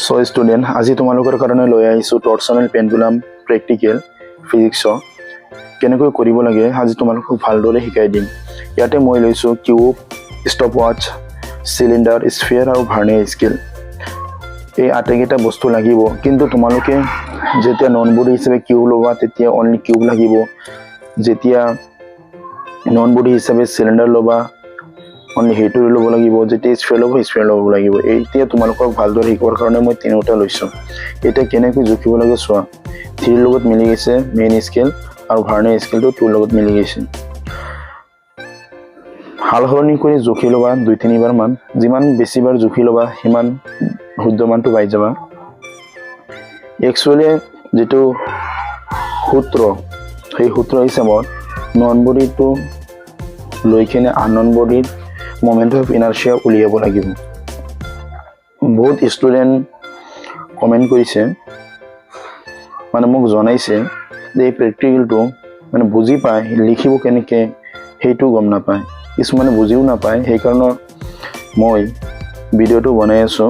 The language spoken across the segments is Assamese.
So student, আজি তোমালোকৰ কাৰণে লৈ আহিছো টৰ্চনেল পেন্ডুলাম প্ৰেক্টিকেল ফিজিক্স কেনেকৈ কৰিব লাগে আজি তোমালোকক ভালদৰে শিকাই দিম। ইয়াতে মই লৈছো কিউব, ষ্টপৱাচ, সিলিন্ডাৰ, স্ফিয়াৰ আৰু ভাৰ্নিয়াৰ স্কেল। এই আটাইকেইটা বস্তু লাগিব, কিন্তু তোমালোকে যেতিয়া নন বডি হিচাপে কিউব লবা তেতিয়া অনলি কিউব লাগিব। যেতিয়া নন বডি হিচাপে সিলিন্ডাৰ লবা অনলি হেইটো ল'ব লাগিব। যেতিয়া স্ফিয়াৰ ল'ব লাগিব। এতিয়া তোমালোকক ভালদৰে শিকোৱাৰ কাৰণে মই তিনিটা লৈছো। এটা কেনেকৈ জুখিব লাগে চোৱা। 3 লগত মিলি গৈছে মেইন স্কেল আৰু ভাৰ্নিয়াৰ স্কেলটো 2 লগত মিলি গৈছে। হাল সলনি কৰি জুখি ল'বা 2-3 বাৰ মান। যিমান বেছিবাৰ জুখি ল'বা সিমান শুদ্ধ মানটো পাই যাবা। একচুৱেলি যেটো সূত্ৰ সেই সূত্ৰ হিচাপত নন বডিটো লৈ কিনে আনন বডিৰ moment of inertia উলিয়াব লাগিব। বহুত স্টুডেন্ট কমেন্ট কৰিছে, মানে মোক জনাইছে যে এই প্ৰেক্টিকেলটো মানে বুজি পায় লিখিব কেনেকে সেইটো গম নাপায়, কিছুমানে বুজিও নাপায়। সেইকাৰণে মই ভিডিঅ'টো বনাই আছো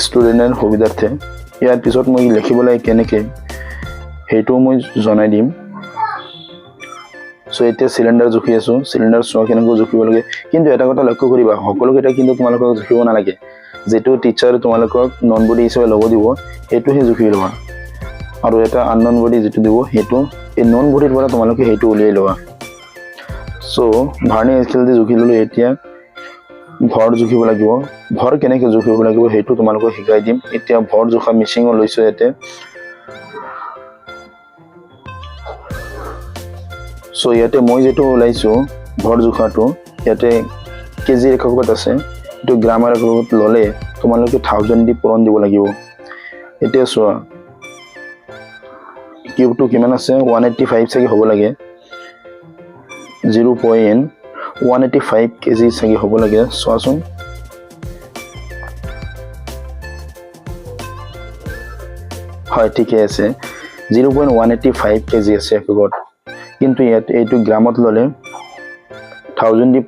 ষ্টুডেন্টৰ সুবিধাৰ্থে। ইয়াৰ পিছত মই লিখিব লাগে কেনেকে সেইটো মই জনাই দিম। সো এতিয়া সিলিন্ডাৰ জুখি আছো। সিলিন্ডাৰ চোৱা কেনেকৈ জুখিব লাগে, কিন্তু এটা কথা লক্ষ্য কৰিবা সকলোকেইটা কিন্তু তোমালোকক জুখিব নালাগে। যেটো টিচাৰ তোমালোকক নন বডি হিচাপে ল'ব দিব সেইটোহে জুখি ল'বা, আৰু এটা আননন বডি যেটো দিব সেইটো এই নন বডিৰ পৰা তোমালোকে সেইটো উলিয়াই ল'বা। সো ভাৰ্নিয়াৰ স্কেল দি জুখি ল'লো। এতিয়া ভৰ জুখিব লাগিব। ভৰ কেনেকৈ জুখিব লাগিব সেইটো তোমালোকক শিকাই দিম। এতিয়া ভৰ জোখা মেচিন লৈছো। ইয়াতে সো ইয়াতে মই যেটো ওলাইছো ভৰ জোখাটো ইয়াতে কেজি এককত আছে, এটো গ্ৰামাৰ এককত ললে তোমালোকে 1000 দি পূৰণ দিব লাগিব। এতিয়া চোৱা কিউবটো কিমান আছে 185 চাগে হ'ব লাগে। 0.185 কেজি চাগে হ'ব লাগে। চোৱাচোন হয় ঠিকে আছে, 0.185 কেজি আছে এককত। কিন্তু ইয়াত এইটো গ্ৰামত ললে 1000 দি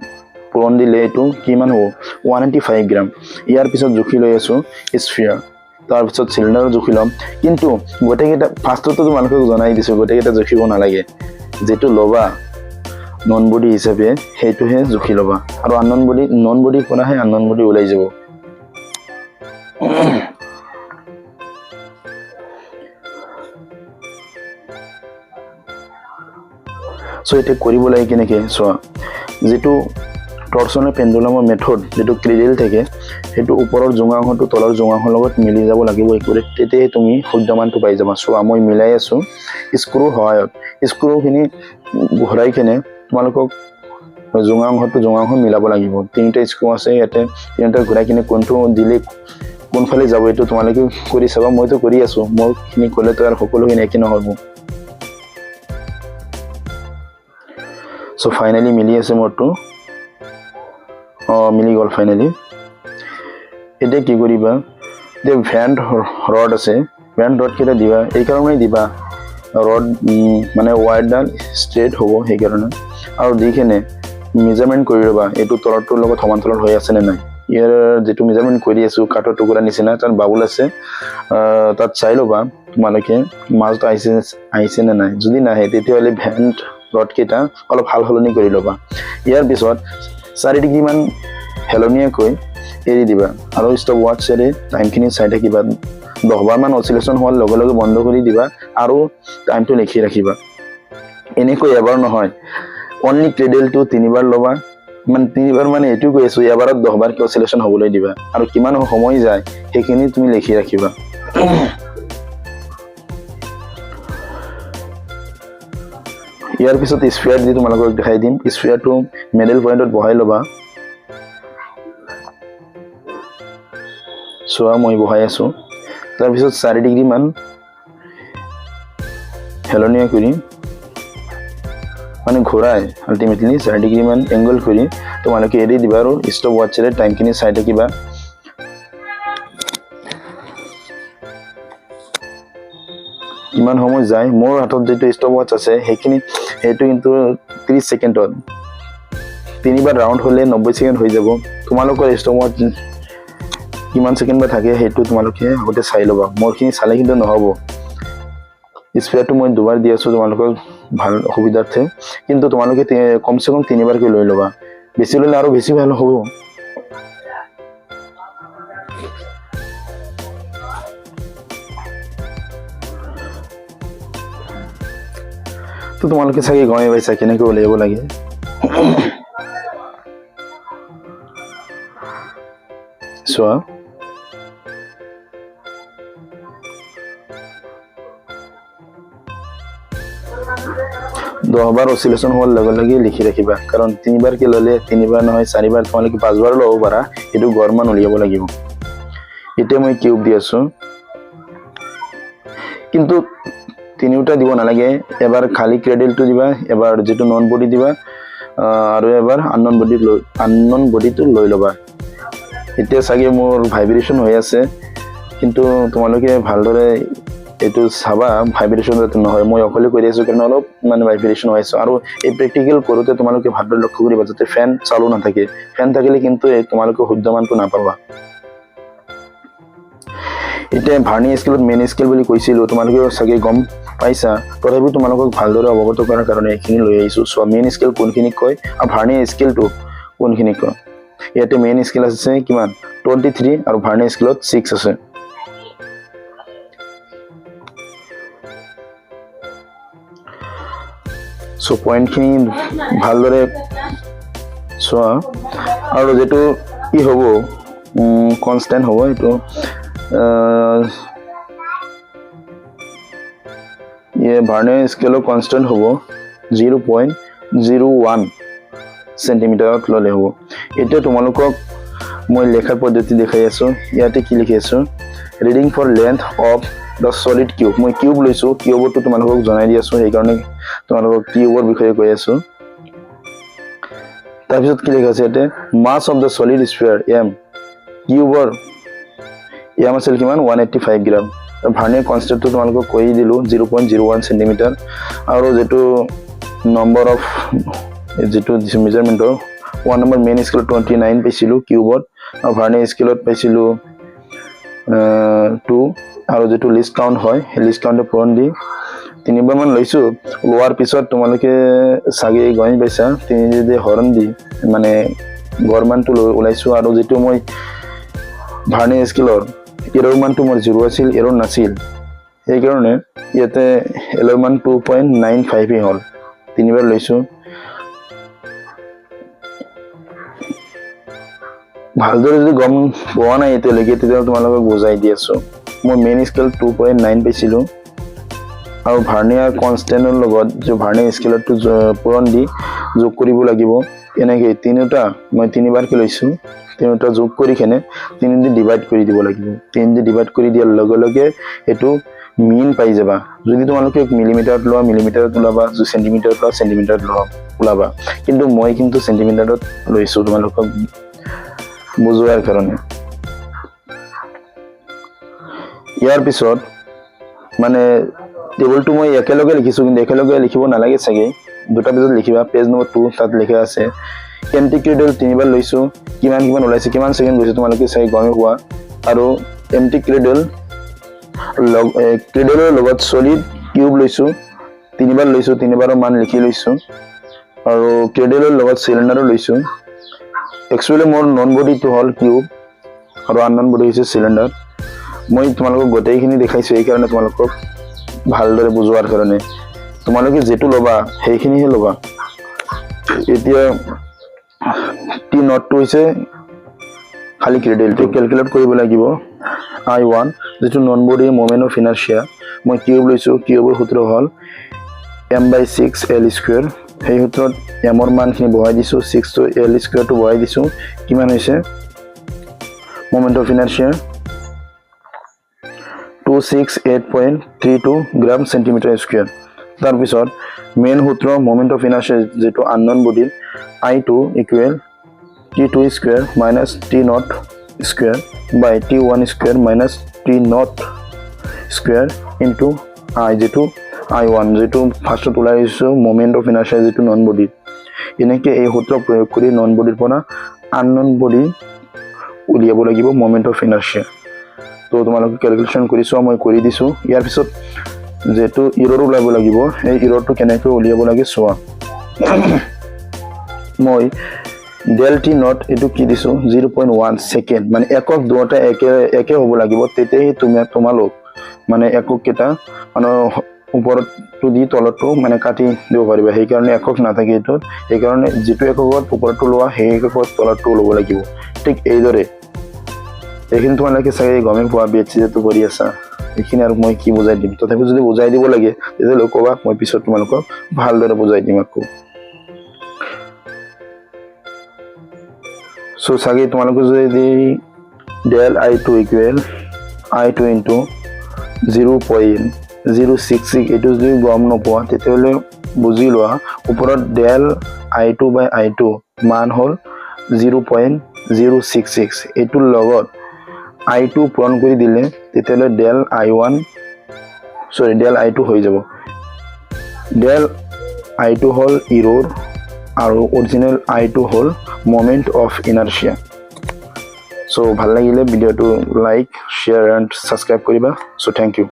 পূৰণ দিলে এইটো কিমান হ'ব 185 গ্ৰাম। ইয়াৰ পিছত জুখি লৈ আছো স্ফিয়াৰ, তাৰ পিছত সিলিন্ডাৰ জুখি লম। কিন্তু গোটেইকেইটা ফাৰ্ষ্টটো তোমালোকক জনাই দিছো গোটেইকেইটা জুখিব নালাগে। যেটো লবা নন বডি হিচাপে সেইটোহে জুখি লবা, আৰু নন বডি পৰাহে আননন বডি ওলাই যাব। সো এটা কৰিব লাগে কেনেকে চোৱা। যেটো টৰ্চনেল পেন্ডুলামৰ মেথড যেটো ক্ৰিডেল থাকে সেইটো ওপৰৰ জোঙাংশটো তলৰ জোঙাংশৰ লগত মিলি যাব লাগিব। তেতিয়াহে তুমি শুদ্ধ মানটো পাই যাবা। চোৱা মই মিলাই আছো স্ক্ৰু সহায়ত। স্ক্ৰুখিনি ঘূৰাই কিনে তোমালোকক জোঙাংশ মিলাব লাগিব। 3টা স্ক্ৰু আছে ইয়াতে, 3টা ঘূৰাই কিনে কোনটো দিলে কোনফালে যাব এইটো তোমালোকে কৰি চাবা। মইতো কৰি আছো, মোৰ খিনি ক'লেতো আৰু সকলোখিনি একে নহ'ব। সো ফাইনালি মিলি আছে মোৰটো, মিলি গ'ল ফাইনালি। এতিয়া কি কৰিবা, যে ভেন্ট ৰড আছে ভেন্ট ৰড কেইটা দিবা। এই কাৰণেই দিবা ৰড মানে ৱায়াৰডাল ষ্ট্ৰেট হ'ব সেইকাৰণে। আৰু দি কিনে মেজাৰমেণ্ট কৰি ল'বা এইটো তলৰটোৰ লগত সমান্তৰাল হৈ আছে নে নাই। ইয়াৰ যেটো মেজাৰমেণ্ট কৰি আছো কাঠৰ টুকুৰা নিচিনা তাত বাবুল আছে, তাত চাই ল'বা তোমালোকে মাজত আহিছে নে নাই। যদি নাহে তেতিয়াহ'লে ভেন্ট ৰড কেইটা অলপ হাল সলনি কৰি ল'বা। ইয়াৰ পিছত 4 ডিগ্ৰী মান হেলনীয়াকৈ এৰি দিবা, আৰু ষ্টপ ৱাটছেৰে টাইমখিনি চাই থাকিবা। 10 বাৰ মান অচিলেশ্যন হোৱাৰ লগে লগে বন্ধ কৰি দিবা আৰু টাইমটো লিখি ৰাখিবা। এনেকৈ এবাৰ নহয়, অনলি ক্ৰেডেলটো 3 বাৰ ল'বা। মানে 3 বাৰ মানে এইটো কৈ আছো, এবাৰত 10 বাৰ অচিলেশ্যন হ'বলৈ দিবা, আৰু কিমান সময় যায় সেইখিনি তুমি লিখি ৰাখিবা। ইয়াৰ পিছত স্ফিয়াৰ দি তোমালোকক দেখাই দিম। স্ফিয়াৰটো মিডল পইণ্টত বহাই ল'বা। চোৱা মই বহাই আছো। তাৰপিছত 4 ডিগ্ৰী মান হেলনীয়া কৰি মানে ঘূৰাই আল্টিমেটলি 4 ডিগ্ৰী মান এংগল কৰি তোমালোকে এৰি দিবা, আৰু ষ্টপ ৱাটছেৰে টাইমখিনি চাই থাকিবা। কিমান সময় যায়। মোৰ হাতত যেটো ষ্টপ ৱাটছ আছে সেইটো কিন্তু 30 সেকেন্ডত 3 বাৰ ৰাউন্ড হলে 90 সেকেন্ড হৈ যাব। তোমালোকৰ ষ্টপ ৱাটছ কিমান সেকেন্ড বা থাকে সেইটো তোমালোকে আগতে চাই ল'বা মোৰখিনি চালে কিন্তু নহ'ব স্প্ৰেটো মই দুবাৰ দি আছো তোমালোকৰ ভাল সুবিধাৰ্থে কিন্তু তোমালোকে কমসে কম 3 বাৰকৈ লৈ ল'বা বেছি ল'লে আৰু বেছি ভাল হ'ব তো তোমালোকে চাগে গমে পাইছা কেনেকৈ উলিয়াব লাগে 10 বাৰ অসিলেশন হোৱাৰ লগে লগে লিখি ৰাখিবা কাৰণ 3 বাৰ কে ললে 3 বাৰ নহয় 4 বাৰ তোমালোকে 5 বাৰ ল'ব পাৰা এটো গৰমান উলিয়াব লাগিব এতে মই কিউব দি আছো কিন্তু তিনিটা দিব নালাগে এবাৰ খালি ক্ৰেডেলটো দিবা এবাৰ যেটো নন বডি দিবা আৰু এবাৰ আননন বডিটো লৈ লবা এতিয়া সাগে মোৰ ভাইব্ৰেচন হৈ আছে কিন্তু তোমালোকে ভালদৰে এটো সাবা ভাইব্ৰেশন যাতে নহয় মই অকলে কৰি আছো কাৰণ অলপ মানে ভাইব্ৰেশন হৈছে আৰু এই প্ৰ্যাকটিক্যাল কৰোতে তোমালোকে ভালদৰে লক্ষ্য কৰিবা যাতে ফ্যান চালু না থাকে ফ্যান থাকিলে কিন্তু তোমালোকে শুদ্ধমানটো নাপাবা এটা ভাৰ্নি স্কেলত মেইন স্কেল বুলি কৈছিলো তোমালোকে সাগে গম পাইছা তথাপি তোমালোকক ভালদৰে অৱগত কৰাৰ কাৰণে এখিনি লৈ আহিছো সো মেইন স্কেল কোনখিনি কয় আৰু ভাৰ্নি স্কেলটো কোনখিনি কয় ইয়াতে মেইন স্কেল আছে কিমান 23 আৰু ভাৰ্নি স্কেলত 6 আছে সো পয়েন্ট খিনি ভালদৰে সোয়া আৰু যেটো কি হ'ব কনস্ট্যান্ট হ'ব এটো ये भार्ने स्केल कन्स्टेंट হ'ব 0.01 সেন্টিমিটাৰত ললে হ'ব এটা তোমালোকক মই লেখাৰ পদ্ধতি দেখাই আছো ইয়াতে কি লিখি আছো reading for length of the solid cube মই কিউব লৈছো কিউবটো তোমালোকক জনাই দি আছো এই কাৰণে তোমালোকক কিউবৰ বিষয়ে কৈ আছো তাৰপিছত কি লিখা আছে এতে mass of the solid sphere m কিউবৰ m আছিল কিমান 185 গ্ৰাম ভাৰ্নে কনস্ট্যান্টটো তোমালোকক কৈ দিলো 0.01 সেন্টিমিটাৰ আৰু যেটো নম্বৰ অফ যেটো মেজাৰমেন্টৰ 1 নম্বৰ মেইন স্কেল 29 পাইছিলো কিউবত আৰু ভাৰ্নে স্কেলত পাইছিলো 2 আৰু যেটো লিষ্ট কাউন্ট হয় লিষ্ট কাউন্টে পূৰণ দি তিনিবাৰ মান লৈছো লোৱাৰ পিছত তোমালোকে সাগে গৈ পাইছা তিনি যে হৰণ দি মানে গৰমানটো ওলাইছো আৰু যেটো মই ভাৰ্নে স্কেলৰ এৰৰ মানটো মোৰ 0 আছিল এৰৰ নাছিল এই কাৰণে ইয়াতে এৰৰ মান 2.95 হল তিনিবাৰ লৈছো ভালদৰে যদি গম পোৱা নাই এতিয়ালৈকে তেতিয়া তোমালোকক বুজাই দি আছো মই মেইন স্কেল 2.9 পাইছিলো আৰু ভাৰ্নিয়াৰ কনস্ট্যান্টৰ লগত যে ভাৰ্নে স্কেলটো পূৰণ দি যোগ কৰিব লাগিব এনেকৈ তিনিটা মই তিনিবাৰ কে লৈছো তিনিটা যোগ কৰি কেনে 3 দি ডিভাইড কৰি দিব লাগিব 3 দি ডিভাইড কৰি দিয়াৰ লগে লগে এটো মিন পাই যাবা যদি তোমালোকে মিলিমিটাৰত লোৱা মিলিমিটাৰত ওলাবা যদি সেন্টিমিটাৰত লোৱা সেন্টিমিটাৰত ওলাবা কিন্তু মই কিন্তু সেন্টিমিটাৰত লৈছো তোমালোকক বুজোৱাৰ কাৰণে ইয়াৰ পিছত মানে টেবুলটো মই একেলগে লিখিছো কিন্তু একেলগে লিখিব নালাগে সাগে দুটা পেজত লিখিবা পেজ নম্বৰ 2 তাত লিখা আছে এমটি ক্ৰেডেল তিনিবাৰ লৈছো কিমান ওলাইছে কিমান সেকেন্ড গৈছে তোমালোকে চাই গমে হোৱা আৰু এমটি ক্ৰেডেলৰ লগত সলিড কিউব লৈছো তিনিবাৰৰ মান লিখি লৈছো আৰু ক্ৰেডেলৰ লগত সিলিন্ডাৰ লৈছো একচুয়ালি মোৰ নন বডিটো হল কিউব আৰু আননন বডি হৈছে সিলিন্ডাৰ মই তোমালোকক গোটেইখিনি দেখাইছো এই কাৰণে তোমালোকক ভালদৰে বুজোৱাৰ কাৰণে তোমালোকে যেটো লবা সেইখিনিহে লবা এতিয়া টি নটটো হৈছে খালি ক্ৰেডেলটো ক্যালকুলেট কৰিব লাগিব I1 যেটো নন বডি মোমেন্ট অফ ইনাৰ্শিয়া মই কিউব লৈছো কিউবৰ সূত্ৰ হল m/6l²। সেই সূত্ৰত m ৰ মানখিনি বহাই দিছো 6 to l² টো বহাই দিছো কিমান হৈছে moment of inertia 268.32 gram centimetre square তাৰ পিছত মেইন সূত্ৰ মোমেন্ট অফ ইনাৰ্শিয়া যেটো unknown body I2 equal t2 square minus t0 square by t1 square minus t0 square into I যেটো I1 যেটো ফাৰ্স্টত ওলাইছো মোমেন্ট অফ ইনাৰ্শিয়া যেটো নন বডি এনেকে এই সূত্ৰ প্ৰয়োগ কৰি নন বডিৰ পৰা আননন বডি উলিয়াব লাগিব মোমেন্ট অফ ইনাৰ্চিয়া তো তোমালোকে ক্যালকুলেশন কৰিছো মই কৰি দিছো ইয়াৰ পিছত যেটো ইৰৰ উলাব লাগিব এই ইৰৰটো কেনেকৈ উলিয়াব লাগে চোৱা মই del t not এটো কি দিছো 0.1 সেকেন্ড মানে একক দুটা একে হ'ব লাগিব তেতেই তোমালোক মানে একক কেটা মানে উপৰটো দি তলটো মানে কাটি দিব পাৰিবা সেই কাৰণে একক নাথাকে এটো এই কাৰণে যেটো এককত উপৰটো লোৱা সেই এককত তলটো ল'ব লাগিব ঠিক এইদৰে এইখিনি তোমালোকে চাগে গমে পোৱা বিএচসি যেটো কৰি আছা এইখিনি আৰু মই কি বুজাই দিম তথাপি যদি বুজাই দিব লাগে তেতিয়ালে কবা মই পিছত তোমালোকক ভালদৰে বুজাই দিম আকৌ So sage তোমালোকে যদি del i2 equal i2 into 0.066 এটো যদি গম নপোৱা তেতিয়ালে বুজি লোৱা ওপৰত del i2 by i2 মান হল 0.066 এটোৰ লগত i2 পূৰণ কৰি দিলে তেতিয়ালে del i2 হৈ যাব del i2 হল ইৰৰ আৰু original i2 hall moment of inertia so ভাল লাগিলে ভিডিওটো লাইক শেয়ার এন্ড সাবস্ক্রাইব কৰিবা so thank you